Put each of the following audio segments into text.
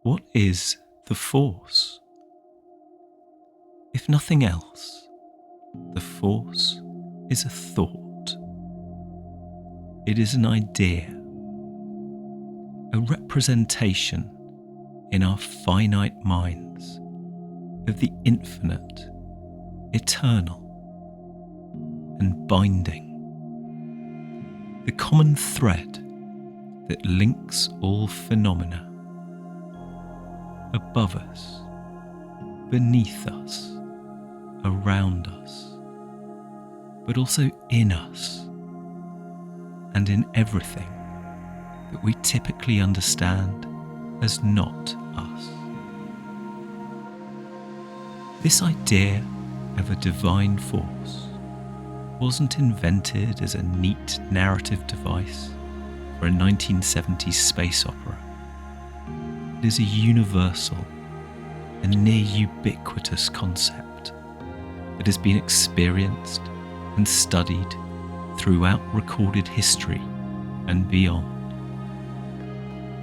What is the Force? If nothing else, the Force is a thought. It is an idea, a representation in our finite minds of the infinite, eternal, and binding. The common thread that links all phenomena above us, beneath us, around us, but also in us and in everything that we typically understand as not us. This idea of a divine force wasn't invented as a neat narrative device for a 1970s space opera. It is a universal and near-ubiquitous concept that has been experienced and studied throughout recorded history and beyond.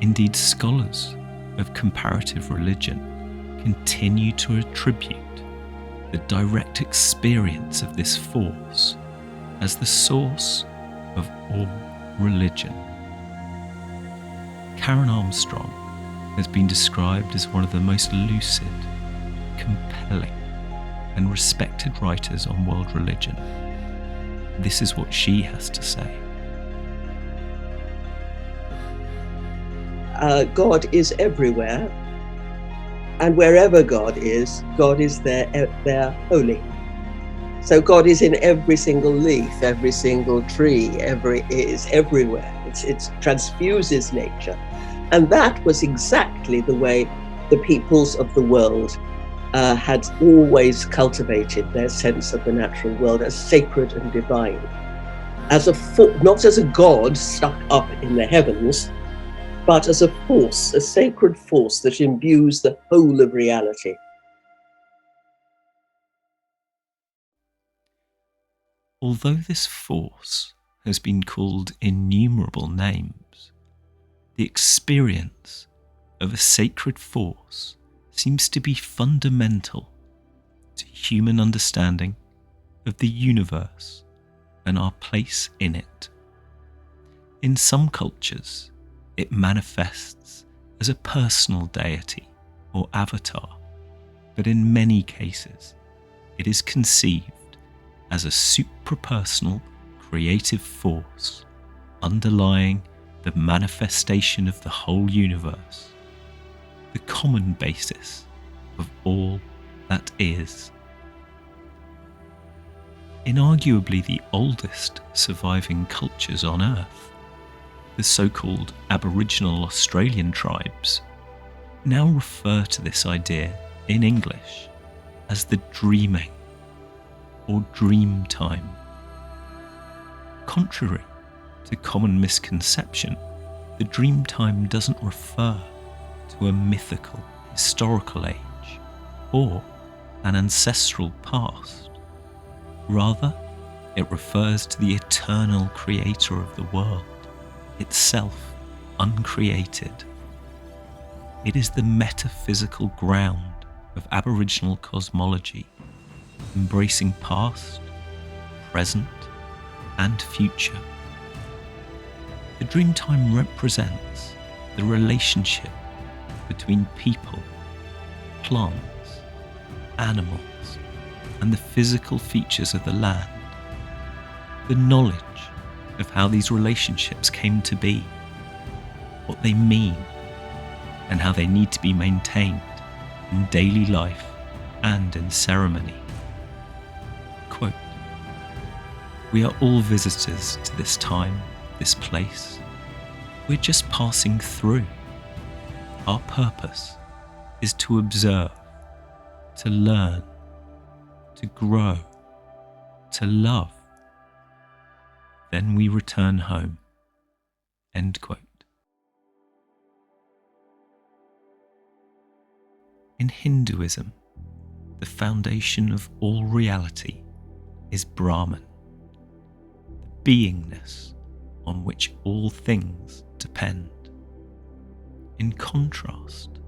Indeed, scholars of comparative religion continue to attribute the direct experience of this force as the source of all religion. Karen Armstrong has been described as one of the most lucid, compelling, and respected writers on world religion. This is what she has to say. God is everywhere, and wherever God is there holy. So God is in every single leaf, every single tree, is everywhere. It transfuses nature. And that was exactly the way the peoples of the world had always cultivated their sense of the natural world as sacred and divine, as not as a god stuck up in the heavens, but as a force, a sacred force that imbues the whole of reality. Although this force has been called innumerable names, the experience of a sacred force seems to be fundamental to human understanding of the universe and our place in it. In some cultures, it manifests as a personal deity or avatar, but in many cases, it is conceived as a suprapersonal creative force underlying the manifestation of the whole universe, the common basis of all that is. Inarguably the oldest surviving cultures on Earth, the so-called Aboriginal Australian tribes, now refer to this idea in English as the dreaming or Dreamtime. Contrary to common misconception, the Dreamtime doesn't refer to a mythical, historical age or an ancestral past. Rather, it refers to the eternal creator of the world, itself uncreated. It is the metaphysical ground of Aboriginal cosmology, embracing past, present, and future. The Dreamtime represents the relationship between people, plants, animals, and the physical features of the land. The knowledge of how these relationships came to be, what they mean, and how they need to be maintained in daily life and in ceremony. Quote, "We are all visitors to this time, this place. We're just passing through. Our purpose is to observe, to learn, to grow, to love. Then we return home." End quote. In Hinduism, the foundation of all reality is Brahman, the beingness on which all things depend. In contrast,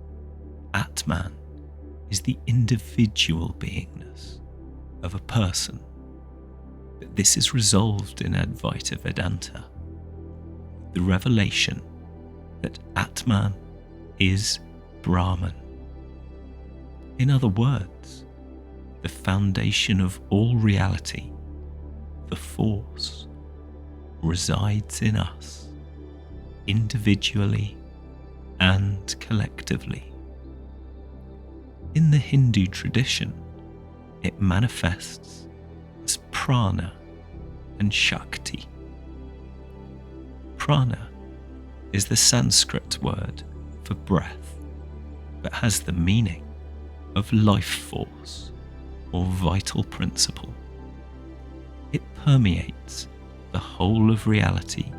Atman is the individual beingness of a person, but this is resolved in Advaita Vedanta, the revelation that Atman is Brahman. In other words, the foundation of all reality, the force, resides in us, individually and collectively. In the Hindu tradition, it manifests as prana and shakti. Prana is the Sanskrit word for breath, but has the meaning of life force or vital principle. It permeates the whole of reality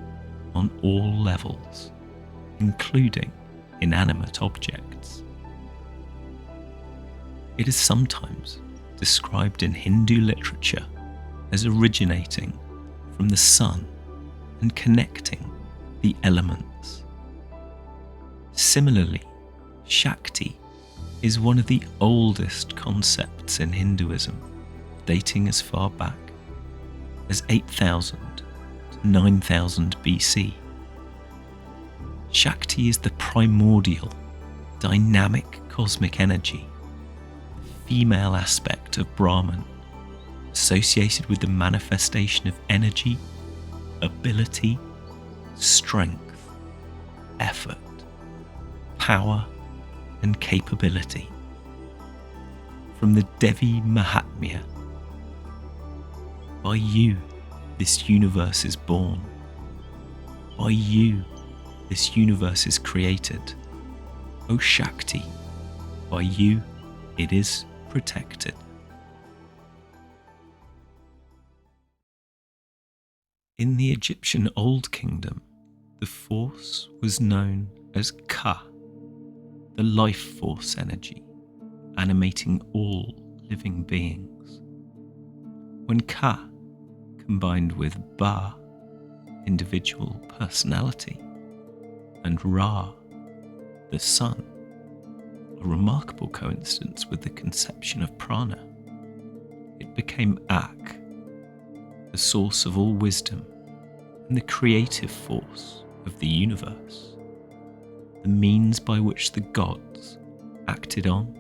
on all levels, including inanimate objects. It is sometimes described in Hindu literature as originating from the sun and connecting the elements. Similarly, Shakti is one of the oldest concepts in Hinduism, dating as far back as 8000 to 9000 BC. Shakti is the primordial, dynamic cosmic energy, the female aspect of Brahman, associated with the manifestation of energy, ability, strength, effort, power, and capability. From the Devi Mahatmya, by you this universe is born, by you this universe is created. O Shakti, by you it is protected. In the Egyptian Old Kingdom, the force was known as Ka, the life force energy, animating all living beings. When Ka combined with Ba, individual personality, and Ra, the sun, a remarkable coincidence with the conception of prana, it became Ak, the source of all wisdom and the creative force of the universe, the means by which the gods acted on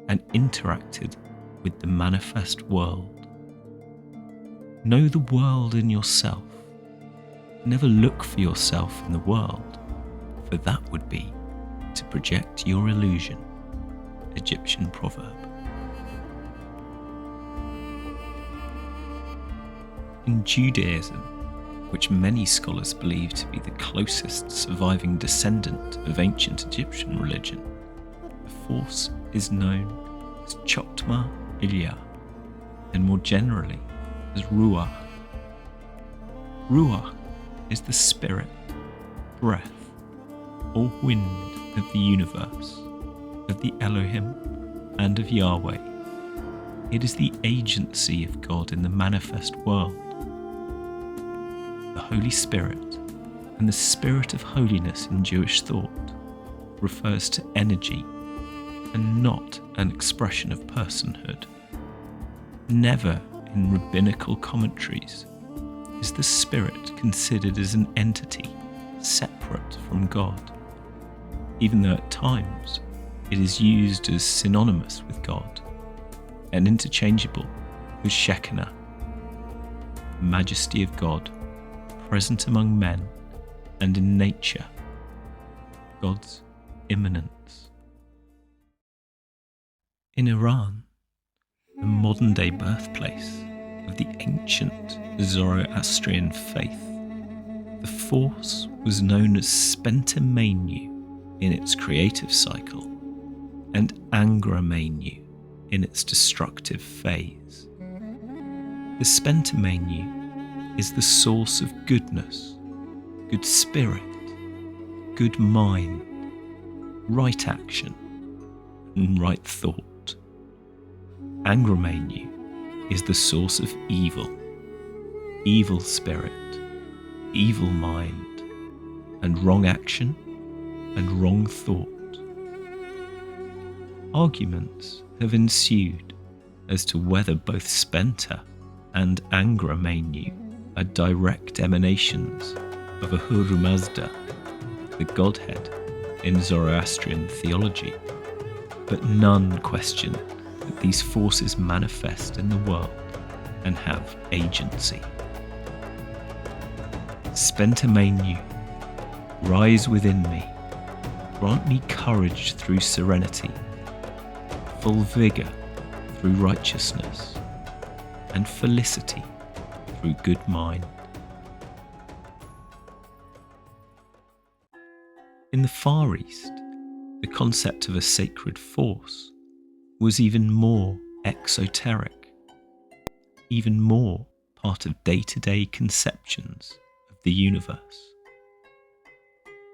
and interacted with the manifest world. Know the world in yourself. Never look for yourself in the world, for that would be to project your illusion. Egyptian proverb. In Judaism, which many scholars believe to be the closest surviving descendant of ancient Egyptian religion, the force is known as Chokma Ilya, and more generally as Ruach. Ruach is the spirit, breath, or wind of the universe, of the Elohim and of Yahweh. It is the agency of God in the manifest world. The Holy Spirit and the spirit of holiness in Jewish thought refers to energy and not an expression of personhood. Never in rabbinical commentaries is the spirit considered as an entity separate from God, even though at times it is used as synonymous with God and interchangeable with Shekinah, the majesty of God present among men and in nature, God's immanence. In Iran, the modern-day birthplace of the ancient Zoroastrian faith, the force was known as Spentimanu in its creative cycle and Angramanu in its destructive phase. The Spentimanu is the source of goodness, good spirit, good mind, right action, and right thought. Angramanu is the source of evil, evil spirit, evil mind, and wrong action and wrong thought. Arguments have ensued as to whether both Spenta and Angra Mainyu are direct emanations of Ahura Mazda, the Godhead in Zoroastrian theology, but none question that these forces manifest in the world and have agency. Spenta Mainyu, rise within me, grant me courage through serenity, full vigour through righteousness, and felicity through good mind. In the Far East, the concept of a sacred force was even more exoteric, even more part of day-to-day conceptions of the universe.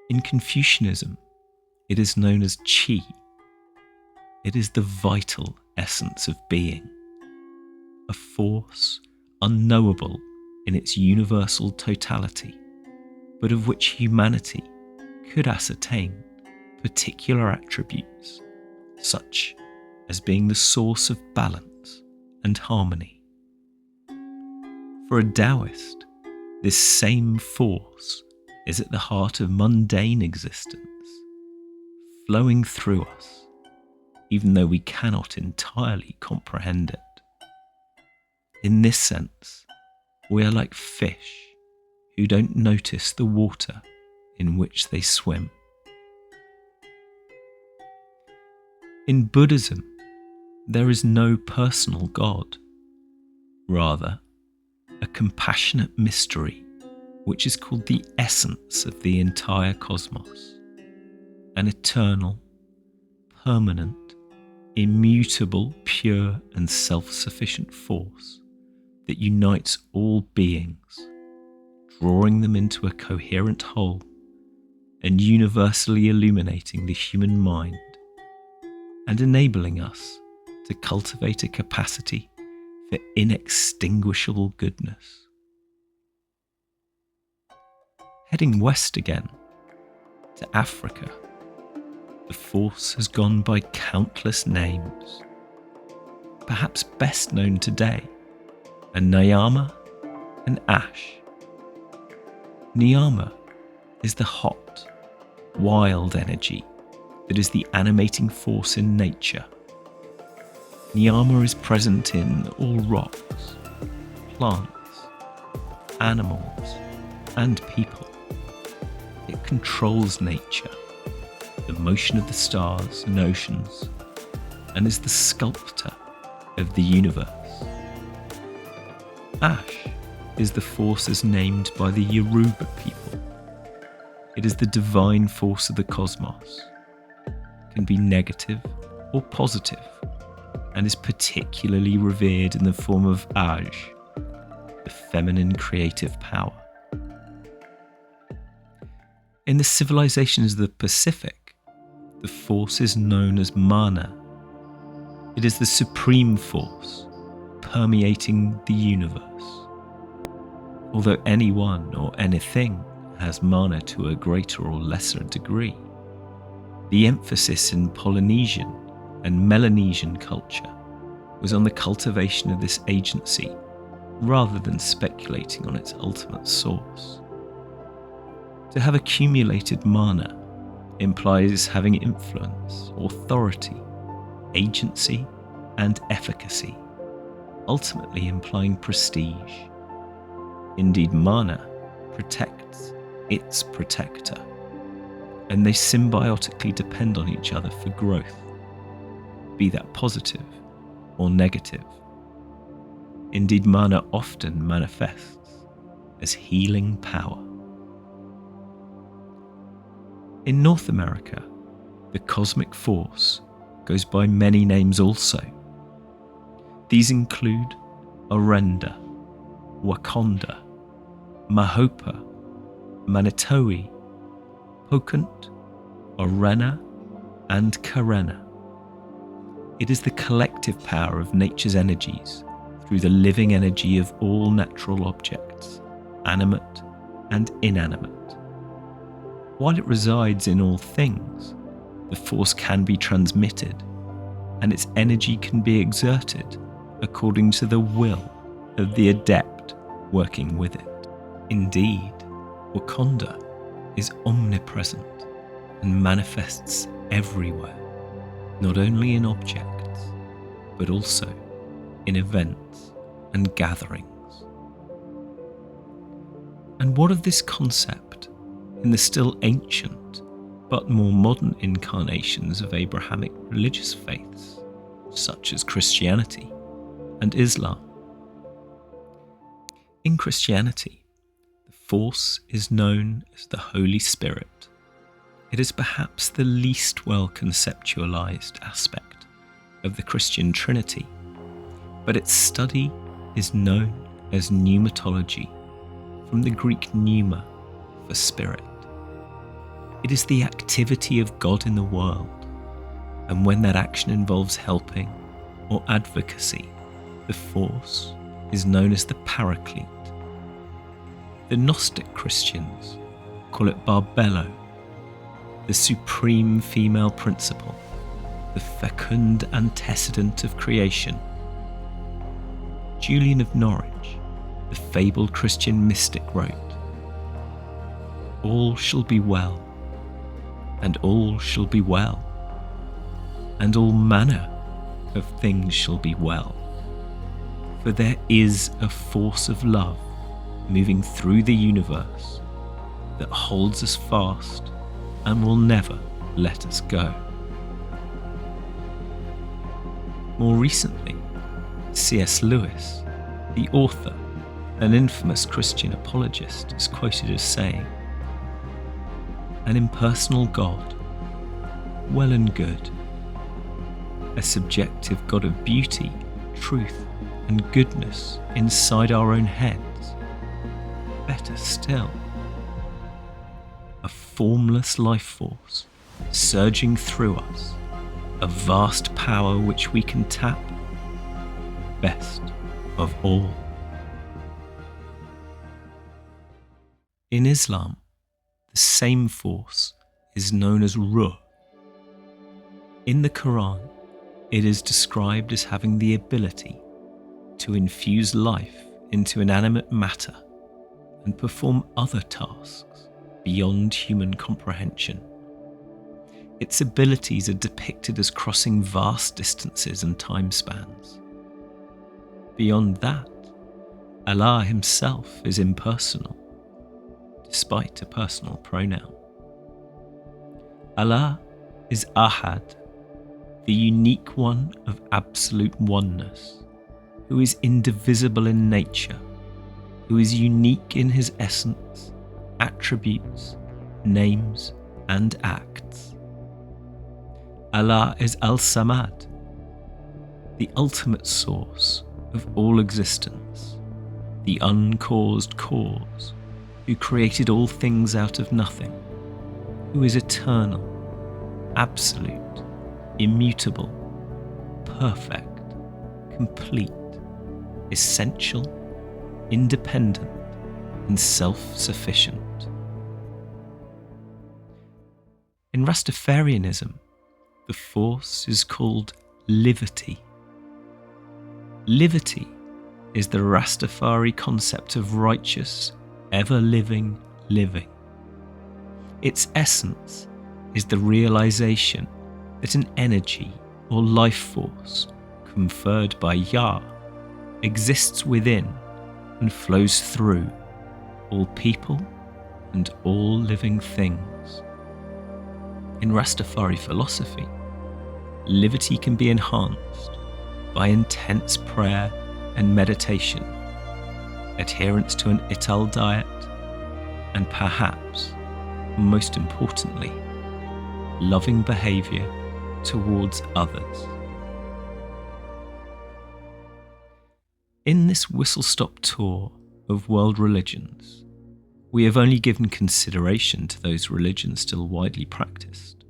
In Confucianism, it is known as Qi. It is the vital essence of being, a force unknowable in its universal totality, but of which humanity could ascertain particular attributes, such as being the source of balance and harmony. For a Taoist, this same force is at the heart of mundane existence, flowing through us, even though we cannot entirely comprehend it. In this sense, we are like fish who don't notice the water in which they swim. In Buddhism, there is no personal God, rather, a compassionate mystery which is called the essence of the entire cosmos, an eternal, permanent, immutable, pure and self-sufficient force that unites all beings, drawing them into a coherent whole and universally illuminating the human mind and enabling us to cultivate a capacity for inextinguishable goodness. Heading west again, to Africa, the force has gone by countless names. Perhaps best known today are Nyama and Ash. Nyama is the hot, wild energy that is the animating force in nature. Nyama is present in all rocks, plants, animals, and people. It controls nature, the motion of the stars and oceans, and is the sculptor of the universe. Ash is the force as named by the Yoruba people. It is the divine force of the cosmos, can be negative or positive, and is particularly revered in the form of Aj, the feminine creative power. In the civilizations of the Pacific, the force is known as Mana. It is the supreme force permeating the universe. Although anyone or anything has Mana to a greater or lesser degree, the emphasis in Polynesian and Melanesian culture was on the cultivation of this agency rather than speculating on its ultimate source. To have accumulated mana implies having influence, authority, agency, and efficacy, ultimately implying prestige. Indeed, mana protects its protector, and they symbiotically depend on each other for growth, be that positive or negative. Indeed, mana often manifests as healing power. In North America, the cosmic force goes by many names also. These include Orenda, Wakonda, Mahopa, Manitoui, Pocant, Orena, and Karena. It is the collective power of nature's energies through the living energy of all natural objects, animate and inanimate. While it resides in all things, the force can be transmitted, and its energy can be exerted according to the will of the adept working with it. Indeed, Wakanda is omnipresent and manifests everywhere, not only in objects, but also in events and gatherings. And what of this concept in the still ancient but more modern incarnations of Abrahamic religious faiths, such as Christianity and Islam? In Christianity, the force is known as the Holy Spirit. It is perhaps the least well conceptualized aspect of the Christian Trinity, but its study is known as pneumatology, from the Greek pneuma for spirit. It is the activity of God in the world, and when that action involves helping or advocacy, the force is known as the Paraclete. The Gnostic Christians call it Barbello, the supreme female principle, the fecund antecedent of creation. Julian of Norwich, the fabled Christian mystic, wrote, "All shall be well, and all shall be well, and all manner of things shall be well, for there is a force of love moving through the universe that holds us fast and will never let us go." More recently, C.S. Lewis, the author, an infamous Christian apologist, is quoted as saying, "An impersonal God, well and good. A subjective God of beauty, truth, and goodness inside our own heads. Better still. A formless life force surging through us, a vast power which we can tap. Best of all." In Islam, the same force is known as Ruh. In the Quran, it is described as having the ability to infuse life into inanimate matter and perform other tasks beyond human comprehension. Its abilities are depicted as crossing vast distances and time spans. Beyond that, Allah himself is impersonal, despite a personal pronoun. Allah is Ahad, the unique one of absolute oneness, who is indivisible in nature, who is unique in his essence, attributes, names, and acts. Allah is Al-Samad, the ultimate source of all existence, the uncaused cause, who created all things out of nothing, who is eternal, absolute, immutable, perfect, complete, essential, independent, and self-sufficient. In Rastafarianism, the force is called livity. Livity is the Rastafari concept of righteous, ever-living living. Its essence is the realization that an energy or life force conferred by Yah exists within and flows through all people and all living things. In Rastafari philosophy, livity can be enhanced by intense prayer and meditation, adherence to an ital diet, and perhaps, most importantly, loving behaviour towards others. In this whistle-stop tour of world religions, we have only given consideration to those religions still widely practiced.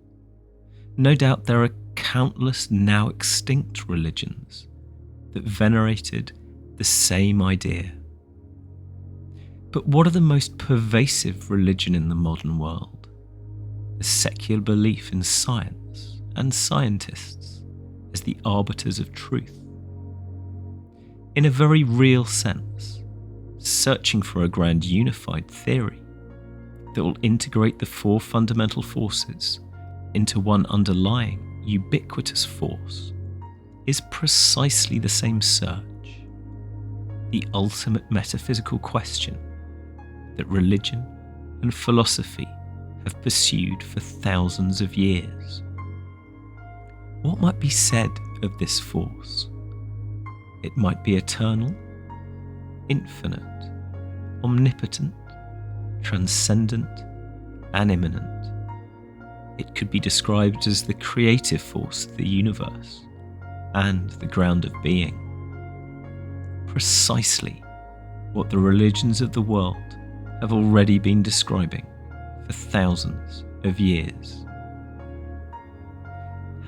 No doubt there are countless now extinct religions that venerated the same idea. But what are the most pervasive religion in the modern world? The secular belief in science and scientists, as the arbiters of truth. In a very real sense, searching for a grand unified theory that will integrate the four fundamental forces into one underlying ubiquitous force is precisely the same search, the ultimate metaphysical question that religion and philosophy have pursued for thousands of years. What might be said of this force? It might be eternal, infinite, omnipotent, transcendent, and immanent. It could be described as the creative force of the universe and the ground of being. Precisely what the religions of the world have already been describing for thousands of years.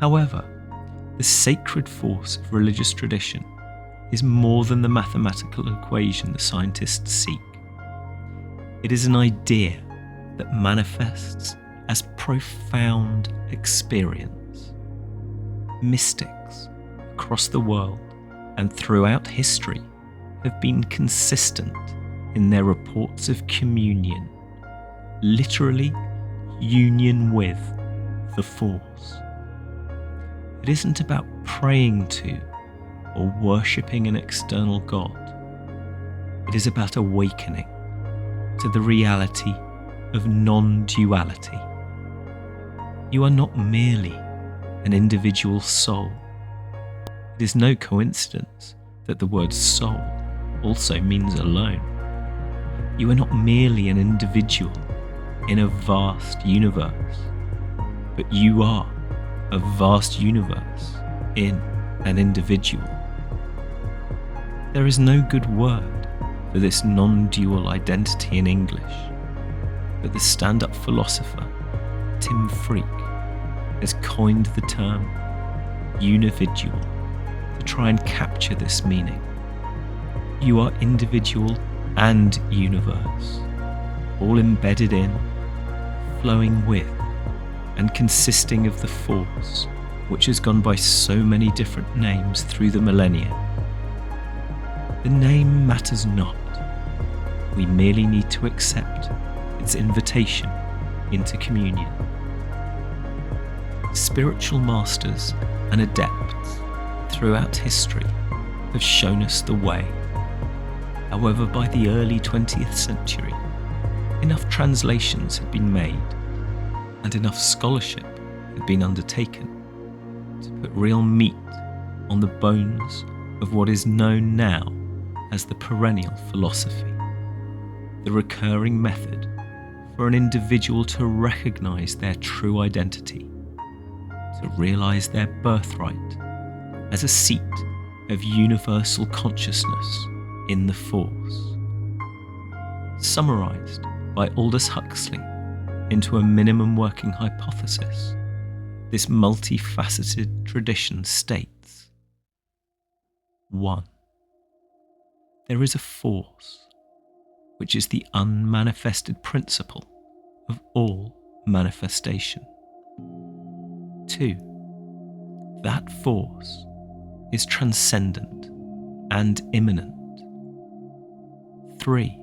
However, the sacred force of religious tradition is more than the mathematical equation the scientists seek. It is an idea that manifests as profound experience. Mystics across the world and throughout history have been consistent in their reports of communion, literally union with the force. It isn't about praying to or worshipping an external god. It is about awakening to the reality of non-duality. You are not merely an individual soul. It is no coincidence that the word soul also means alone. You are not merely an individual in a vast universe, but you are a vast universe in an individual. There is no good word for this non-dual identity in English, but the stand-up philosopher Tim Freak has coined the term unividual to try and capture this meaning. You are individual and universe, all embedded in, flowing with, and consisting of the force which has gone by so many different names through the millennia. The name matters not. We merely need to accept its invitation into communion. Spiritual masters and adepts throughout history have shown us the way. However, by the early 20th century, enough translations had been made and enough scholarship had been undertaken to put real meat on the bones of what is known now as the perennial philosophy, the recurring method for an individual to recognize their true identity, to realize their birthright as a seat of universal consciousness in the force. Summarized by Aldous Huxley into a minimum working hypothesis, this multifaceted tradition states: 1. There is a force, which is the unmanifested principle of all manifestation. 2. That force is transcendent and immanent. 3.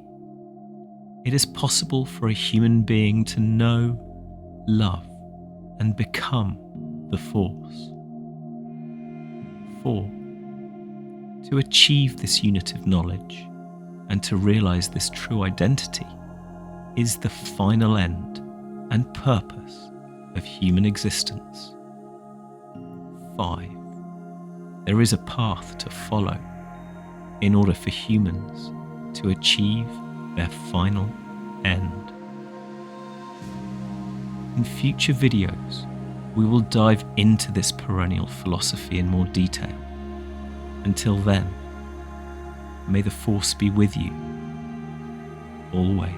It is possible for a human being to know, love, and become the force. 4. To achieve this unitive knowledge and to realize this true identity is the final end and purpose of human existence. 5. There is a path to follow in order for humans to achieve their final end. In future videos, we will dive into this perennial philosophy in more detail. Until then, may the force be with you, always.